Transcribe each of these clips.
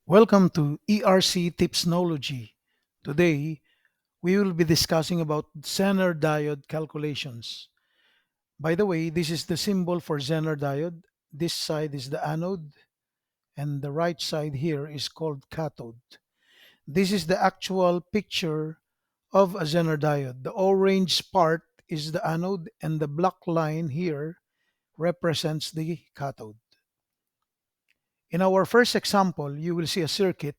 Welcome to ERC Tipsnology. Today, we will be discussing about Zener diode calculations. By the way, this is the symbol for Zener diode. This side is the anode, and the right side here is called cathode. This is the actual picture of a Zener diode. The orange part is the anode, and the black line here represents the cathode. In our first example, you will see a circuit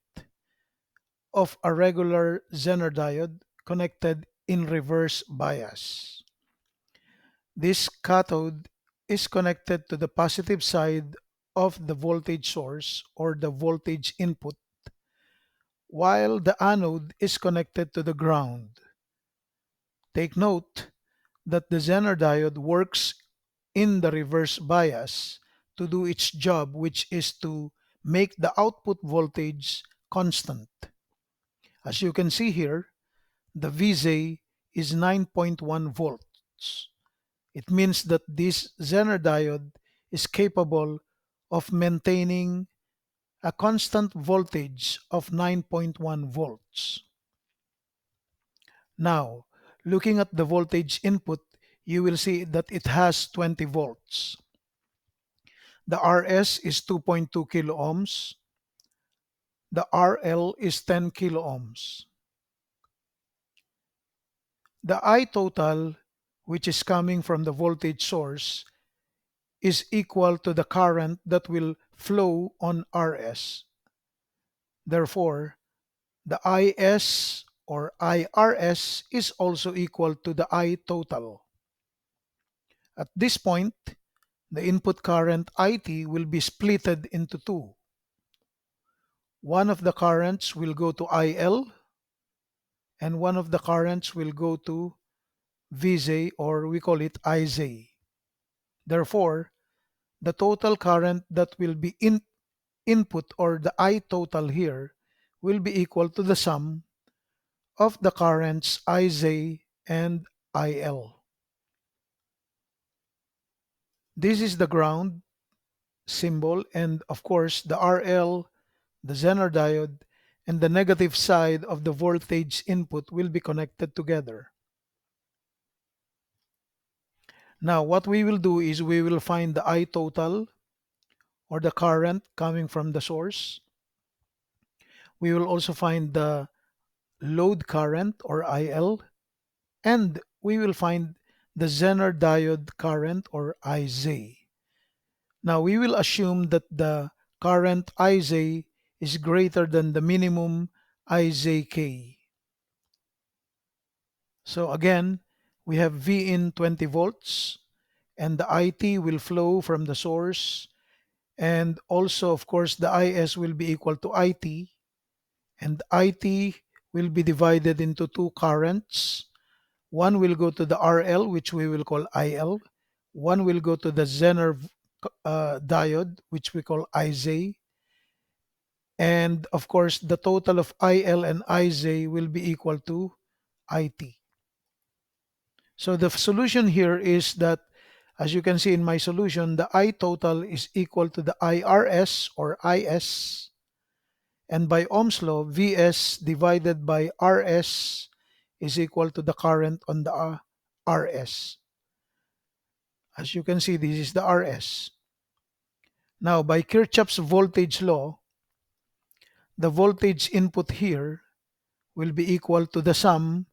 of a regular Zener diode connected in reverse bias. This cathode is connected to the positive side of the voltage source or the voltage input, while the anode is connected to the ground. Take note that the Zener diode works in the reverse bias to do its job, which is to make the output voltage constant. As you can see here, the VZ is 9.1 volts. It means that this Zener diode is capable of maintaining a constant voltage of 9.1 volts. Now, looking at the voltage input, you will see that it has 20 volts. The RS is 2.2 kilo ohms. The RL is 10 kilo ohms. The I total, which is coming from the voltage source, is equal to the current that will flow on RS. Therefore, the IS or IRS is also equal to the I total. At this point, the input current IT will be splitted into two. One of the currents will go to IL and one of the currents will go to VZ, or we call it IZ. Therefore, the total current that will be input, or the I total here, will be equal to the sum of the currents IZ and IL. This is the ground symbol, and of course the RL, the Zener diode, and the negative side of the voltage input will be connected together. Now what we will do is we will find the I total, or the current coming from the source. We will also find the load current, or IL, and we will find the Zener diode current, or IZ. Now we will assume that the current IZ is greater than the minimum IZK. So again, we have V in 20 volts, and the IT will flow from the source, and also of course the IS will be equal to IT, and IT will be divided into two currents. One will go to the RL, which we will call IL. One will go to the Zener diode, which we call IZ. And of course, the total of IL and IZ will be equal to IT. So the solution here is that, as you can see in my solution, the I total is equal to the IRS or IS. And by Ohm's law, Vs divided by Rs is equal to the current on the Rs. As you can see, this is the Rs. Now, by Kirchhoff's voltage law, the voltage input here will be equal to the sum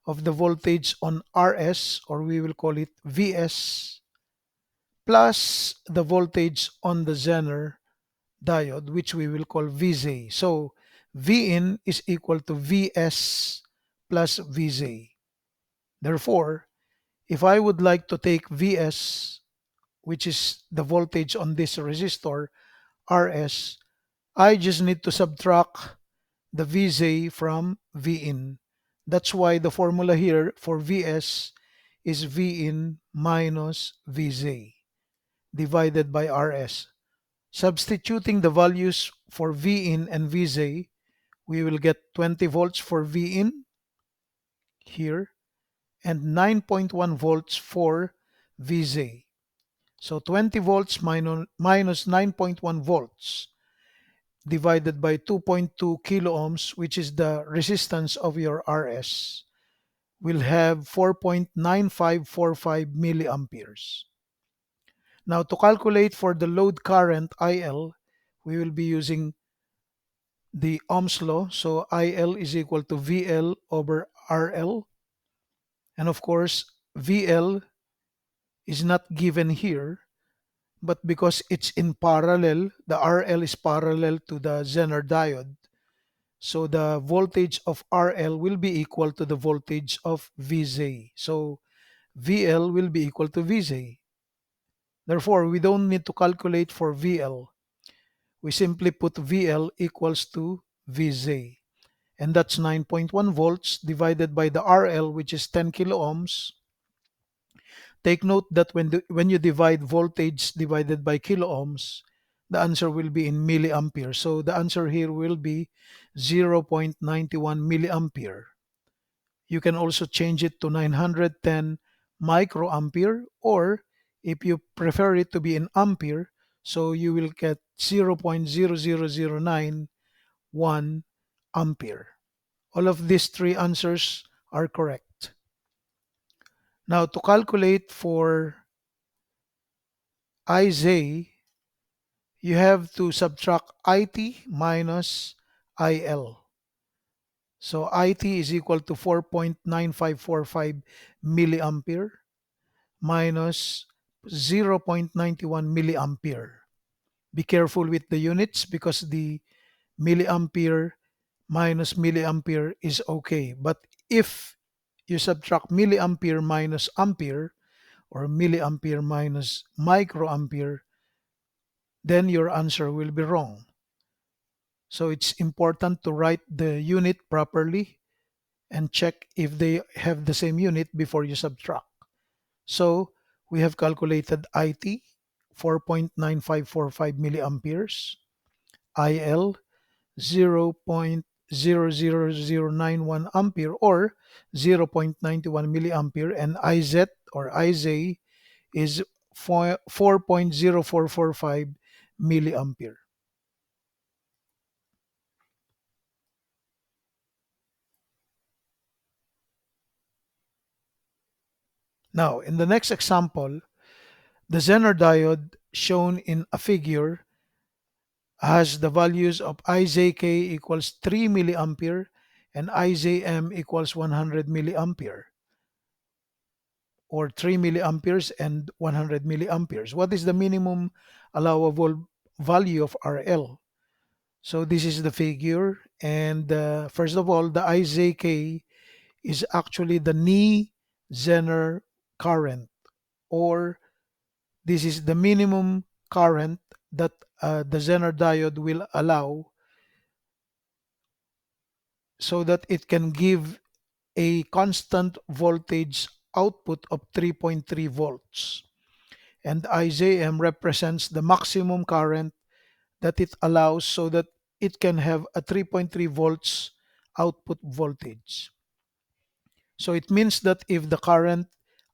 of the voltage on Rs, or we will call it Vs, plus the voltage on the Zener diode, which we will call Vz. So Vin is equal to Vs plus Vz. Therefore, if I would like to take Vs, which is the voltage on this resistor, Rs, I just need to subtract the Vz from Vin. That's why the formula here for Vs is Vin minus Vz divided by Rs. Substituting the values for Vin and Vz, we will get 20 volts for Vin here and 9.1 volts for Vz. So 20 volts minus 9.1 volts. divided by 2.2 kilo ohms, which is the resistance of your RS, will have 4.9545 milliamperes. Now, to calculate for the load current IL, we will be using the Ohm's law. So IL is equal to VL over RL. And of course, VL is not given here, but because it's in parallel, the RL is parallel to the Zener diode. So the voltage of RL will be equal to the voltage of VZ. So VL will be equal to VZ. Therefore, we don't need to calculate for VL. We simply put VL equals to VZ. And that's 9.1 volts divided by the RL, which is 10 kilo ohms. Take note that when you divide voltage divided by kilo ohms, the answer will be in milliampere. So the answer here will be 0.91 milliampere. You can also change it to 910 microampere, or if you prefer it to be in ampere, so you will get 0.00091 ampere. All of these three answers are correct. Now, to calculate for IZ, you have to subtract IT minus IL. So IT is equal to 4.9545 milliampere minus 0.91 milliampere. Be careful with the units because the milliampere minus milliampere is okay. But if you subtract milliampere minus ampere or milliampere minus microampere, then your answer will be wrong. So it's important to write the unit properly and check if they have the same unit before you subtract. So we have calculated IT 4.9545 milliamperes, IL 0.00091 ampere or 0.91 milliampere, and IZ or IZ is 4.0445 milliampere. Now, in the next example, the Zener diode shown in a figure has the values of IZK equals 3 milliampere and IZM equals 100 milliampere, or 3 milliamperes and 100 milliamperes. What is the minimum allowable value of RL? So this is the figure, and first of all, the IZK is actually the knee Zener current, or this is the minimum current that the Zener diode will allow so that it can give a constant voltage output of 3.3 volts. And IZM represents the maximum current that it allows so that it can have a 3.3 volts output voltage. So it means that if the current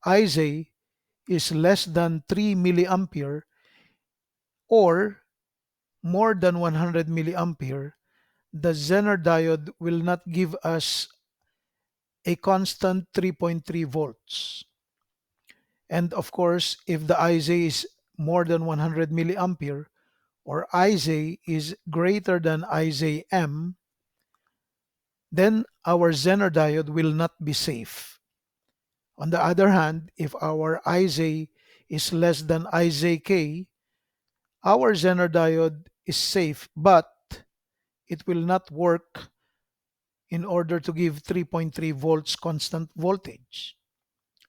IZ is less than 3 milliampere or more than 100 milliampere, the Zener diode will not give us a constant 3.3 volts. And of course, if the IZ is more than 100 milliampere or IZ is greater than IZM, then our Zener diode will not be safe. On the other hand, if our IZ is less than IZK, our Zener diode is safe, but it will not work in order to give 3.3 volts constant voltage.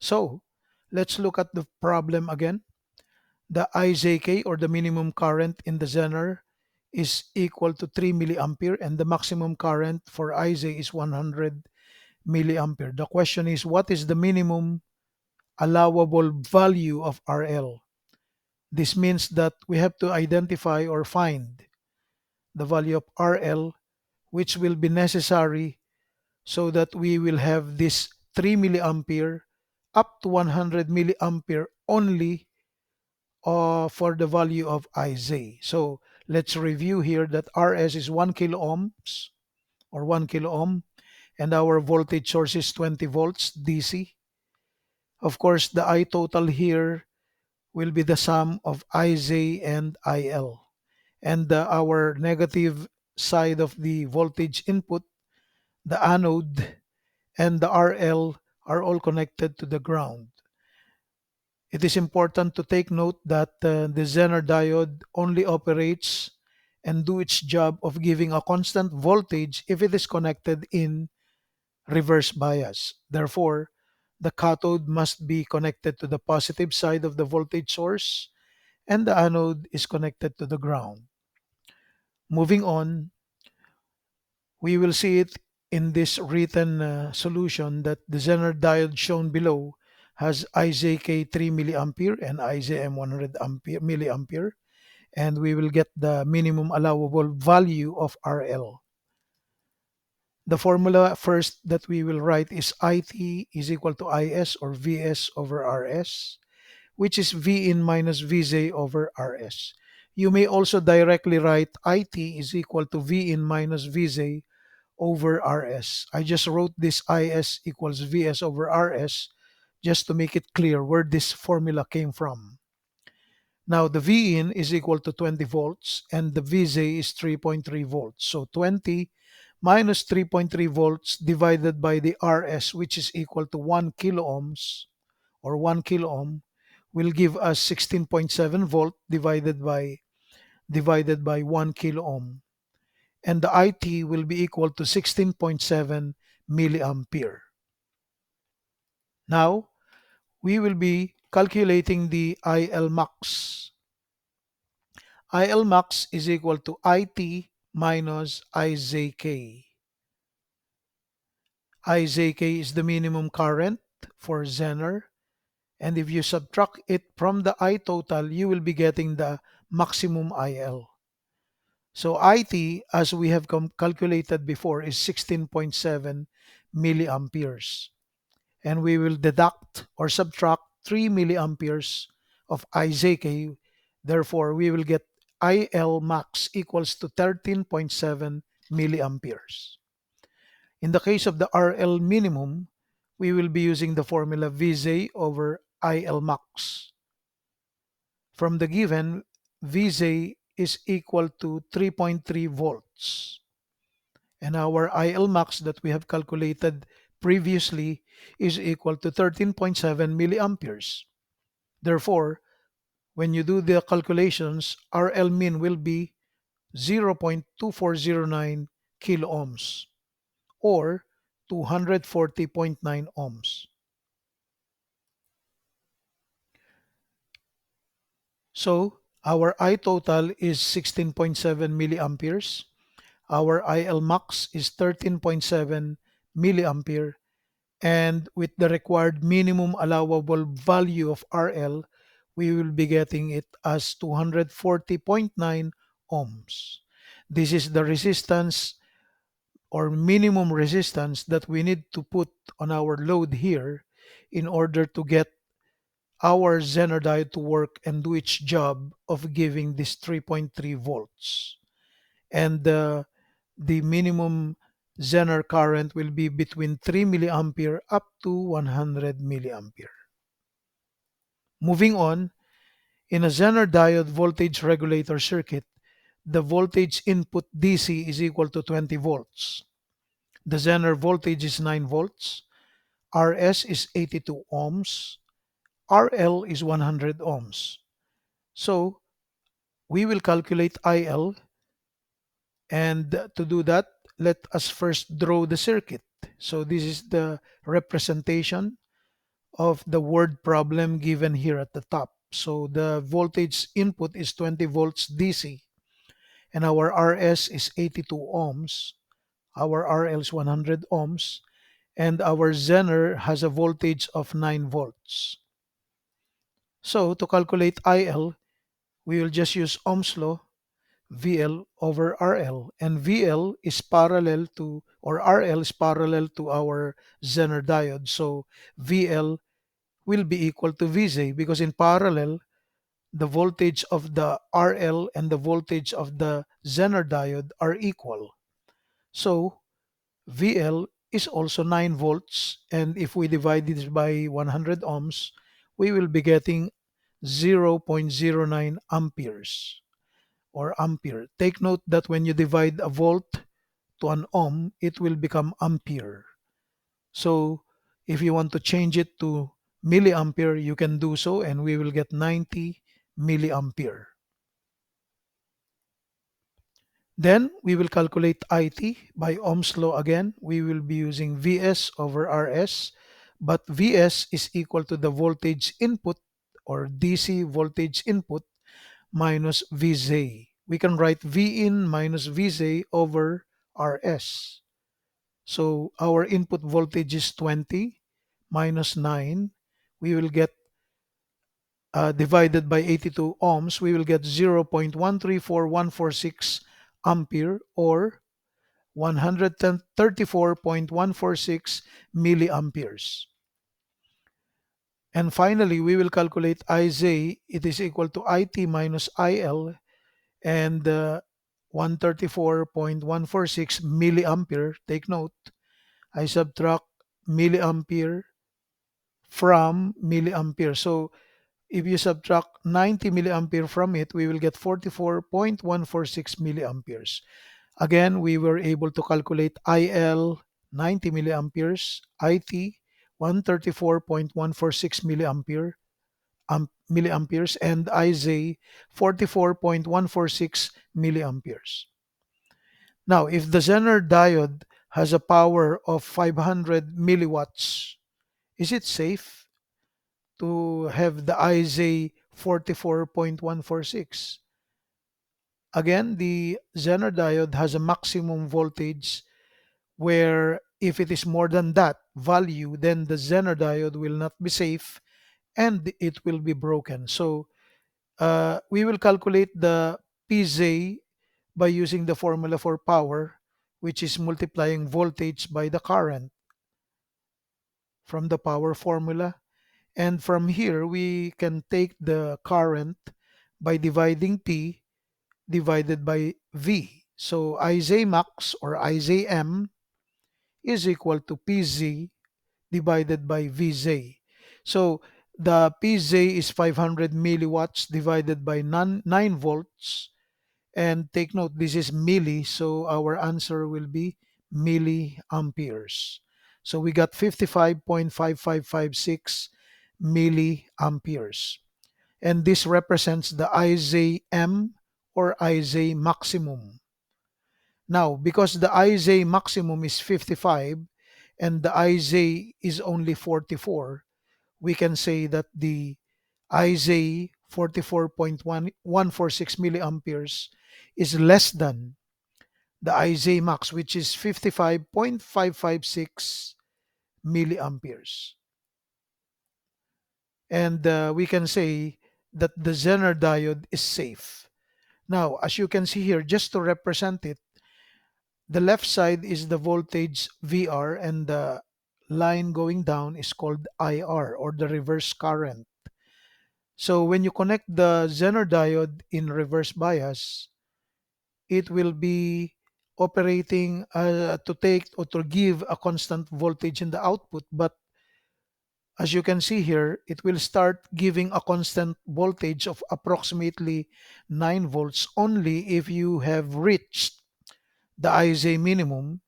So let's look at the problem again. The IZK, or the minimum current in the Zener, is equal to 3 milliampere and the maximum current for IZ is 100 milliampere. The question is, what is the minimum allowable value of RL? This means that we have to identify or find the value of RL, which will be necessary so that we will have this 3 milliampere up to 100 milliampere only for the value of IZ. So Let's review here that Rs is 1 kilo ohms or 1 kilo ohm, and our voltage source is 20 volts DC. Of course, the I total here will be the sum of Ij and IL. And our negative side of the voltage input, the anode, and the RL are all connected to the ground. It is important to take note that the Zener diode only operates and do its job of giving a constant voltage if it is connected in reverse bias. Therefore, the cathode must be connected to the positive side of the voltage source and the anode is connected to the ground. Moving on, we will see it in this written solution that the Zener diode shown below has IJK 3 milliampere and IJM 100 ampere, milliampere, and we will get the minimum allowable value of RL. The formula first that we will write is IT is equal to IS or VS over RS, which is V in minus Vj over Rs. You may also directly write IT is equal to V in minus Vj over Rs. I just wrote this Is equals Vs over Rs just to make it clear where this formula came from. Now the V in is equal to 20 volts and the Vj is 3.3 volts. So 20 minus 3.3 volts divided by the Rs, which is equal to 1 kilo ohms or 1 kilo ohm, will give us 16.7 volt divided by 1 kilo ohm, and the IT will be equal to 16.7 milliampere. Now we will be calculating the IL max. IL max is equal to IT minus IJK. IJK is the minimum current for Zener, and if you subtract it from the I total, you will be getting the maximum IL. So IT, as we have calculated before, is 16.7 milliamperes. And we will deduct or subtract 3 milliamperes of IJK. Therefore, we will get IL max equals to 13.7 milliamperes. In the case of the RL minimum, we will be using the formula Vj over IL max. From the given, Vj is equal to 3.3 volts. And our IL max that we have calculated previously is equal to 13.7 milliamperes. Therefore, when you do the calculations, RL min will be 0.2409 kilo ohms or 240.9 ohms. So our I total is 16.7 milliamperes. Our IL max is 13.7 milliampere, and with the required minimum allowable value of RL, we will be getting it as 240.9 ohms. This is the resistance or minimum resistance that we need to put on our load here in order to get our Zener diode to work and do its job of giving this 3.3 volts. And the minimum Zener current will be between 3 milliampere up to 100 milliampere. Moving on, in a Zener diode voltage regulator circuit, the voltage input DC is equal to 20 volts. The Zener voltage is 9 volts. Rs is 82 ohms. RL is 100 ohms. So we will calculate IL, and to do that, let us first draw the circuit. So this is the representation of the word problem given here at the top. So the voltage input is 20 volts DC and our Rs is 82 ohms. Our RL is 100 ohms and our Zener has a voltage of 9 volts. So to calculate IL, we will just use Ohm's law, VL over RL, and VL is parallel to, or RL is parallel to our Zener diode. So VL will be equal to Vj because in parallel, the voltage of the RL and the voltage of the Zener diode are equal. So VL is also 9 volts, and if we divide this by 100 ohms, we will be getting 0.09 amperes or ampere. Take note that when you divide a volt to an ohm, it will become ampere. So if you want to change it to milliampere, you can do so, and we will get 90 milliampere. Then we will calculate IT by Ohm's law again. We will be using Vs over Rs, but Vs is equal to the voltage input or DC voltage input minus Vz. We can write V in minus Vz over Rs. So our input voltage is 20 minus 9. We will get divided by 82 ohms, we will get 0.134146 ampere or 134.146 milliamperes. And finally, we will calculate IZ. It is equal to IT minus IL, and 134.146 milliampere. Take note, I subtract milliampere from milliampere. So if you subtract 90 milliampere from it, we will get 44.146 milliamperes. Again, we were able to calculate IL 90 milliamperes, IT 134.146 milliamperes, and IZ 44.146 milliamperes. Now, if the Zener diode has a power of 500 milliwatts, is it safe to have the IZ 44.146? Again, the Zener diode has a maximum voltage where if it is more than that value, then the Zener diode will not be safe and it will be broken. So we will calculate the PZ by using the formula for power, which is multiplying voltage by the current from the power formula. And from here, we can take the current by dividing P divided by V. So IZ max or IZM is equal to PZ divided by VZ. So the PZ is 500 milliwatts divided by 9 volts. And take note, this is milli, so our answer will be milliamperes. So we got 55.5556 milliamperes. And this represents the IZM or IZ maximum. Now, because the IZ maximum is 55 and the IZ is only 44, we can say that the IZ 44.146 milliamperes is less than the IZ max, which is 55.556 milliamperes. And we can say that the Zener diode is safe. Now, as you can see here, just to represent it, the left side is the voltage VR and the line going down is called IR or the reverse current. So when you connect the Zener diode in reverse bias, it will be operating to take or to give a constant voltage in the output. But as you can see here, it will start giving a constant voltage of approximately 9 volts only if you have reached the IZ minimum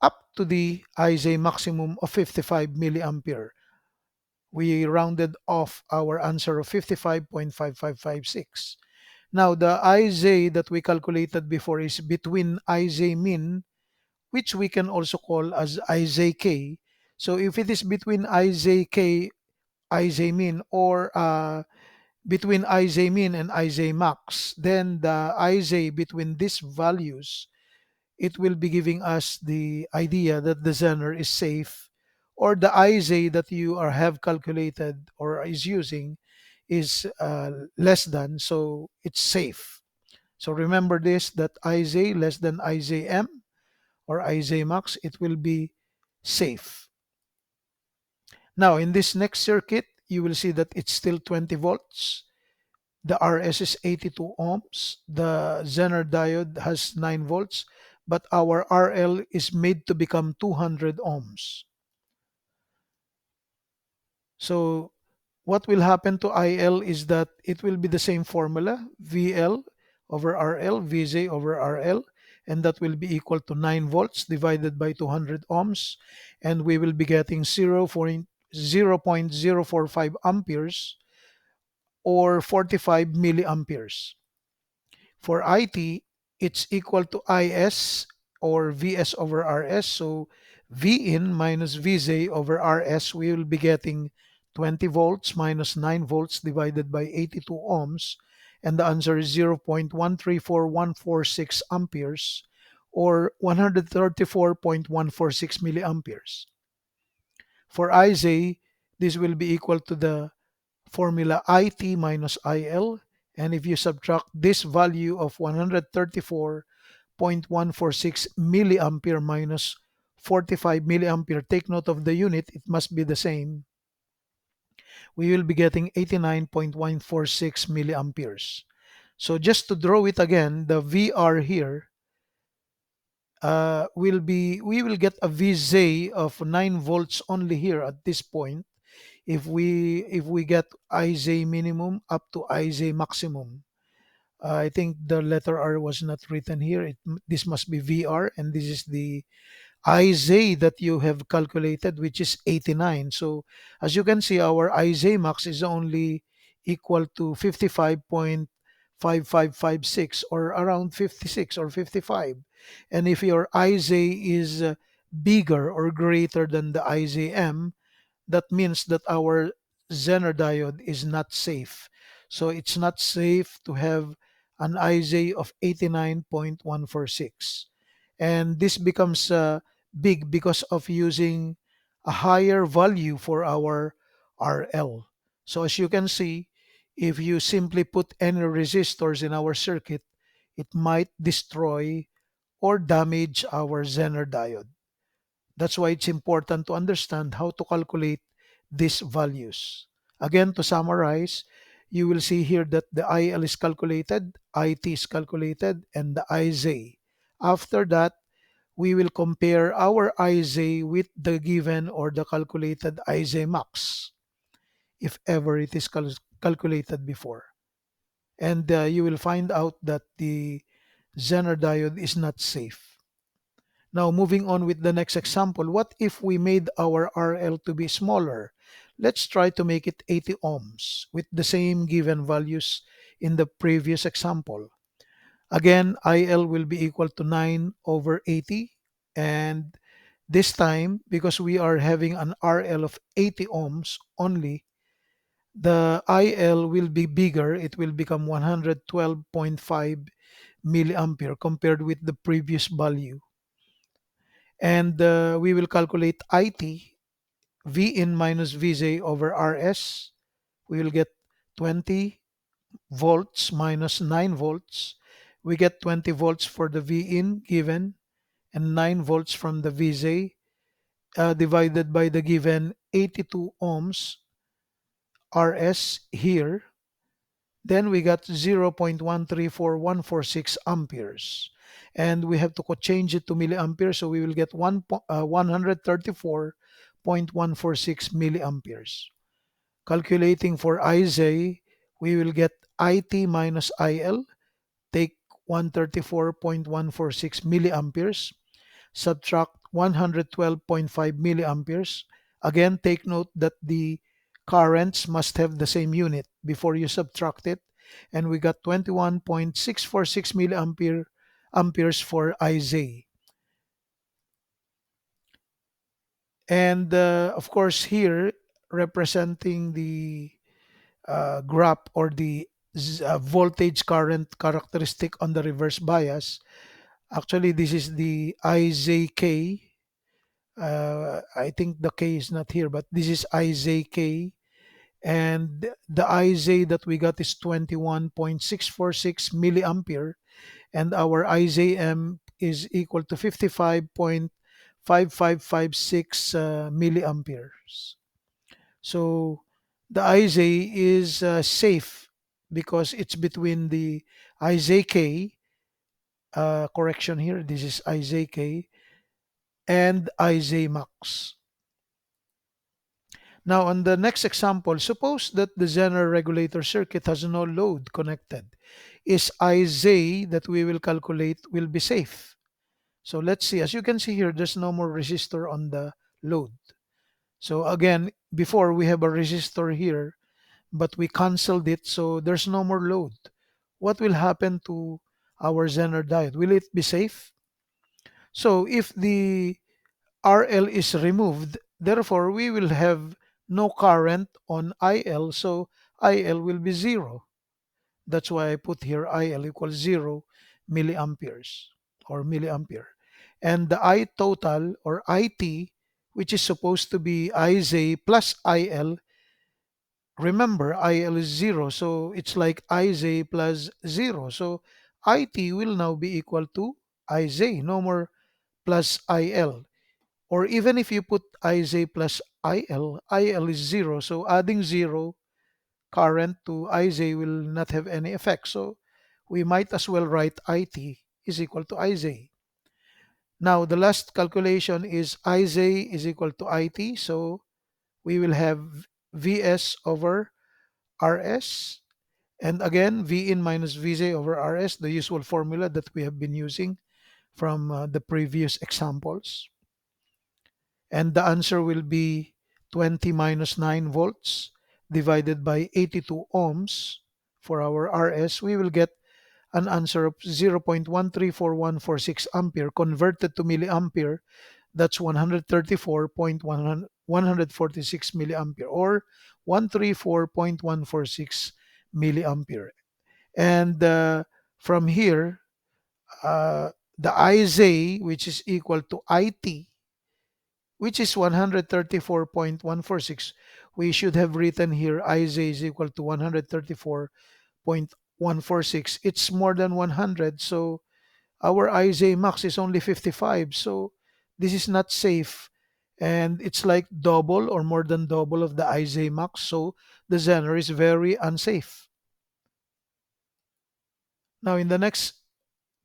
up to the IZ maximum of 55 milliampere. We rounded off our answer of 55.5556. Now, the IZ that we calculated before is between IZ min, which we can also call as IZK. So if it is between IZK, IZ min, or between IZ min and IZ max, then the IZ between these values, it will be giving us the idea that the Zener is safe, or the IZ that you have calculated or is using is less than, so it's safe. So remember this, that IZ less than IZM or IZ max, it will be safe. Now in this next circuit, you will see that it's still 20 volts. The RS is 82 ohms. The Zener diode has 9 volts, but our RL is made to become 200 ohms. So what will happen to IL is that it will be the same formula, VL over RL, VZ over RL, and that will be equal to 9 volts divided by 200 ohms, and we will be getting 0.045 amperes or 45 milliamperes. For IT, it's equal to IS or VS over RS. So V in minus VZ over RS, we will be getting 20 volts minus 9 volts divided by 82 ohms. And the answer is 0.134146 amperes or 134.146 milliamperes. For IZ, this will be equal to the formula IT minus IL. And if you subtract this value of 134.146 milliampere minus 45 milliampere, take note of the unit, it must be the same. We will be getting 89.146 milliamperes. So just to draw it again, the VR here we will get a VZ of 9 volts only here at this point if we get IZ minimum up to IZ maximum. I think the letter R was not written here. This must be VR, and this is the IZ that you have calculated, which is 89. So as you can see, our IZ max is only equal to 55.5556 or around 56 or 55. And if your IZ is bigger or greater than the IZM, that means that our Zener diode is not safe. So it's not safe to have an IZ of 89.146. And this becomes big because of using a higher value for our RL. So as you can see, if you simply put any resistors in our circuit, it might destroy or damage our Zener diode. That's why it's important to understand how to calculate these values. Again, to summarize, you will see here that the IL is calculated, IT is calculated, and the IZ. After that, we will compare our IZ with the given or the calculated IZ max, if ever it is calculated before. And you will find out that the Zener diode is not safe. Now, moving on with the next example, what if we made our RL to be smaller? Let's try to make it 80 ohms with the same given values in the previous example. Again, IL will be equal to 9 over 80. And this time, because we are having an RL of 80 ohms only, the IL will be bigger. It will become 112.5 milliampere compared with the previous value. And we will calculate IT, V in minus Vj over Rs. We will get 20 volts minus 9 volts. We get 20 volts for the V in given and 9 volts from the Vj divided by the given 82 ohms Rs here. Then we got 0.134146 amperes. And we have to change it to milliamperes, so we will get 134.146 milliamperes. Calculating for IZ, we will get IT minus IL, take 134.146 milliamperes, subtract 112.5 milliamperes. Again, take note that the currents must have the same unit before you subtract it. And we got 21.646 amperes for IZ. And of course, here representing the graph or the voltage current characteristic on the reverse bias. Actually, this is the IZK. I think the K is not here, but this is IZK. And the IZ that we got is 21.646 milliampere. And our IZM is equal to 55.5556 milliamperes. So the IZ is safe because it's between the IZK, correction here, this is IZK, and IZ max. Now, on the next example, suppose that the Zener regulator circuit has no load connected. Is IZ that we will calculate will be safe? So let's see. As you can see here, there's no more resistor on the load. So again, before we have a resistor here, but we canceled it, so there's no more load. What will happen to our Zener diode? Will it be safe? So if the RL is removed, therefore we will have no current on IL, so IL will be zero. That's why I put here IL equals 0 milliamperes or milliampere. And the I total or IT, which is supposed to be IZ plus IL, remember IL is 0, so it's like IZ plus 0. So IT will now be equal to IZ, no more plus IL. Or even if you put IZ plus IL is 0. So adding 0 current to IZ will not have any effect. So we might as well write IT is equal to IZ. Now the last calculation is IZ is equal to IT. So we will have Vs over Rs. And again, V in minus Vz over Rs, the usual formula that we have been using from the previous examples. And the answer will be 20 minus 9 volts divided by 82 ohms for our RS. We will get an answer of 0.134146 ampere converted to milliampere. That's 134.146 milliampere or 134.146 milliampere. And from here, uh, the IZ, which is equal to IT, which is 134.146, we should have written here IZ is equal to 134.146. It's more than 100, so our IZ max is only 55. So this is not safe. And it's like double or more than double of the IZ max. So the Zener is very unsafe. Now, in the next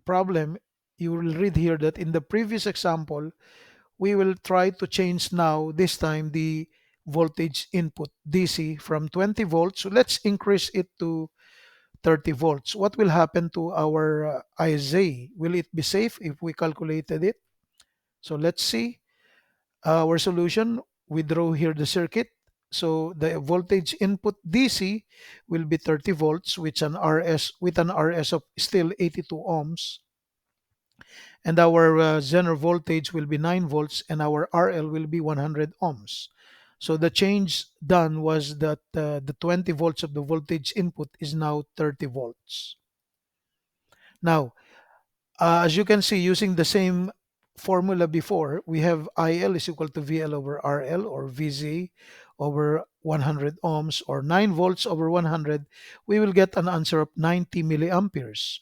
problem, you will read here that in the previous example, we will try to change now, this time, the voltage input DC from 20 volts. So let's increase it to 30 volts. What will happen to our IZ? Will it be safe if we calculated it? So let's see our solution. We draw here the circuit. So the voltage input DC will be 30 volts with an RS of still 82 ohms. And our Zener voltage will be 9 volts and our RL will be 100 ohms. So the change done was that the 20 volts of the voltage input is now 30 volts. Now, as you can see, using the same formula before, we have IL is equal to VL over RL or VZ over 100 ohms or 9 volts over 100. We will get an answer of 90 milliamperes.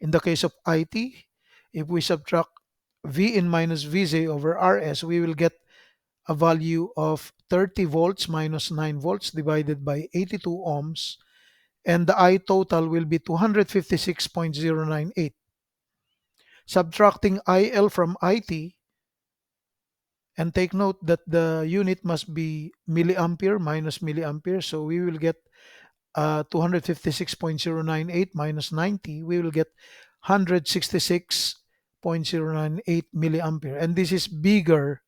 In the case of IT, if we subtract V in minus Vz over Rs, we will get a value of 30 volts minus 9 volts divided by 82 ohms, and the I total will be 256.098. Subtracting IL from IT, and take note that the unit must be milliampere minus milliampere, so we will get 256.098 minus 90, we will get 166.098 milliampere. And this is bigger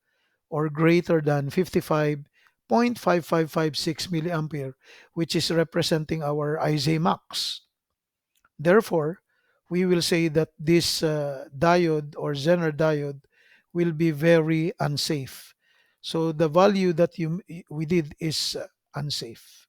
or greater than 55.5556 milliampere, which is representing our IZ max. Therefore, we will say that this diode or Zener diode will be very unsafe. So the value that we did is unsafe.